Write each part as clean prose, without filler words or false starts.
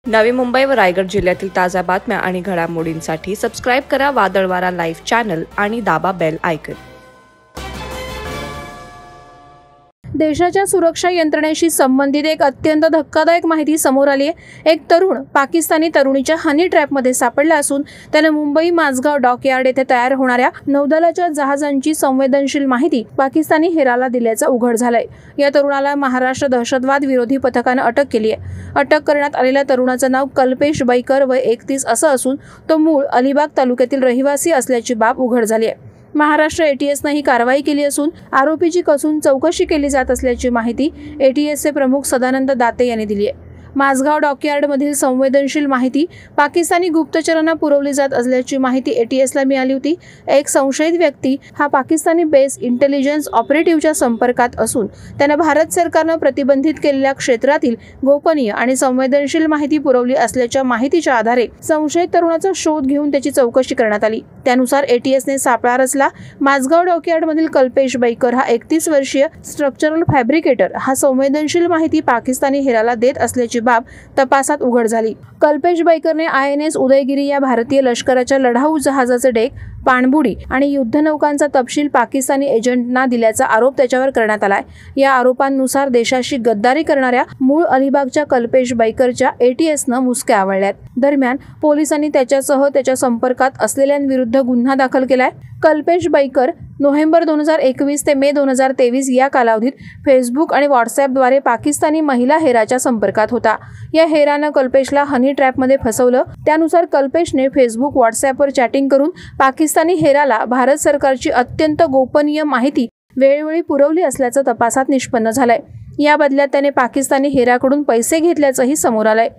नवी मुंबई व रायगड जिल्ह्यातील ताज्या बातम्या आणि घडामोडींसाठी सबस्क्राईब करा वादळवारा लाईव्ह चॅनल आणि दाबा बेल आयकॉन। देशाच्या सुरक्षा यंत्रणेशी संबंधित एक अत्यंत धक्कादायक माहिती समोर आली आहे। एक तरुण पाकिस्तानी तरुणीच्या हनी ट्रॅपमध्ये सापडला असून त्याने मुंबई माझगाव डॉकयार्ड येथे तयार होणाऱ्या नौदलाच्या जहाजांची संवेदनशील माहिती पाकिस्तानी हेराला दिल्याचं उघड झालंय। या तरुणाला महाराष्ट्र दहशतवाद विरोधी पथकाने अटक केली आहे। अटक करण्यात आलेल्या तरुणाचं नाव कल्पेश बैकर वय 31 असं असून तो मूळ अलिबाग तालुक्यातील रहिवासी असल्याची बाब उघड झाली आहे। महाराष्ट्र एटीएसने ही कारवाई केली असून आरोपीची कसून चौकशी केली जात असल्याची माहिती एटीएसचे प्रमुख सदानंद दाते यांनी दिली आहे। माझगाव डॉकयार्डमधील संवेदनशील माहिती पाकिस्तानी गुप्तचरांना पुरवली जात असल्याची माहिती एटीएसला मिळाली होती। एक संशयित व्यक्ती हा पाकिस्तानी बेस इंटेलिजन्स ऑपरेटिव्हच्या संपर्कात असून त्याने भारत सरकारने प्रतिबंधित केलेल्या क्षेत्रातील गोपनीय आणि संवेदनशील माहिती पुरवली असल्याच्या माहितीच्या आधारे संशयित तरुणाचा शोध घेऊन त्याची चौकशी करण्यात आली। त्यानुसार एटीएसने सापळा रचला। माझगाव डॉकयार्डमधील कल्पेश बैकर हा 31 वर्षीय स्ट्रक्चरल फॅब्रिकेटर हा संवेदनशील माहिती पाकिस्तानी हेराला देत असल्याची बाब तपासात उघड झाली। कल्पेश बैकरने INS उदयगिरी या भारतीय लष्कराच्या लढाऊ जहाजाचे डेक, पाणबुडी आणि युद्धनौकांचा तपशील पाकिस्तानी एजंटना दिल्याचा आरोप त्याच्यावर करण्यात आलाय। या आरोपांनुसार देशाशी गद्दारी करणाऱ्या मूळ अलिबागच्या कल्पेश बैकरच्या एटीएसनं मुसक्या आवळल्यात। दरम्यान पोलिसांनी त्याच्यासह त्याच्या संपर्कात असलेल्यांविरुद्ध गुन्हा दाखल केलाय। कल्पेश बैकर नोव्हेंबर 2021 ते मे 2023 या कालावधीत फेसबुक आणि व्हॉट्सअपद्वारे पाकिस्तानी महिला हेराच्या संपर्कात होता। या हेरानं कल्पेशला हनी ट्रॅपमध्ये फसवलं। त्यानुसार कल्पेशने फेसबुक व्हॉट्सअपवर चॅटिंग करून पाकिस्तानी हेराला भारत सरकारची अत्यंत गोपनीय माहिती वेळोवेळी पुरवली असल्याचं तपासात निष्पन्न झालंय। या बदल्यात त्याने पाकिस्तानी हेराकडून पैसे घेतल्याचंही समोर आलंय।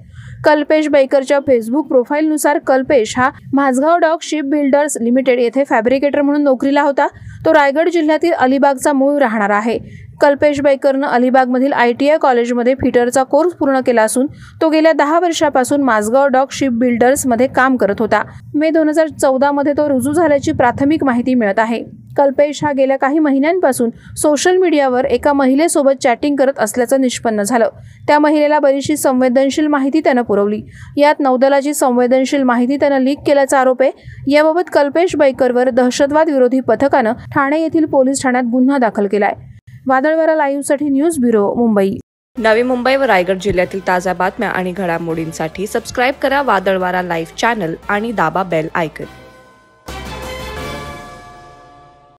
कल्पेश बैकरच्या फेसबुक प्रोफाईलनुसार कल्पेश हा Mazagaon dock shipbuilders limited येथे फॅब्रिकेटर म्हणून नोकरीला होता। तो रायगड जिल्ह्यातील अलिबागचा मूळ राहणारा आहे। कल्पेश बैकरनं अलिबागमधील ITI कॉलेजमध्ये फिटरचा कोर्स पूर्ण केला असून तो गेल्या 10 वर्षापासून माझगाव डॉक शिप बिल्डर्समध्ये काम करत होता। मे 2014 मध्ये तो रुजू झाल्याची प्राथमिक माहिती मिळत आहे। कल्पेश हा गेल्या काही महिन्यांपासून सोशल मीडियावर एका महिलेसोबत चॅटिंग करत असल्याचं निष्पन्न झालं। त्या महिलेला बरीचशी संवेदनशील माहिती त्यानं पुरवली। यात नौदलाची संवेदनशील माहिती त्यानं लीक केल्याचा आरोप आहे। याबाबत कल्पेश बैकरवर दहशतवाद विरोधी पथकानं ठाणे येथील पोलीस ठाण्यात गुन्हा दाखल केलाय। वादळवारा लाईव्हसाठी न्यूज ब्युरो, मुंबई। नवी मुंबई व रायगड जिल्ह्यातील ताज्या बातम्या आणि घडामोडींसाठी सबस्क्राईब करा वादळवारा लाईव्ह चॅनल आणि दाबा बेल आयकॉन।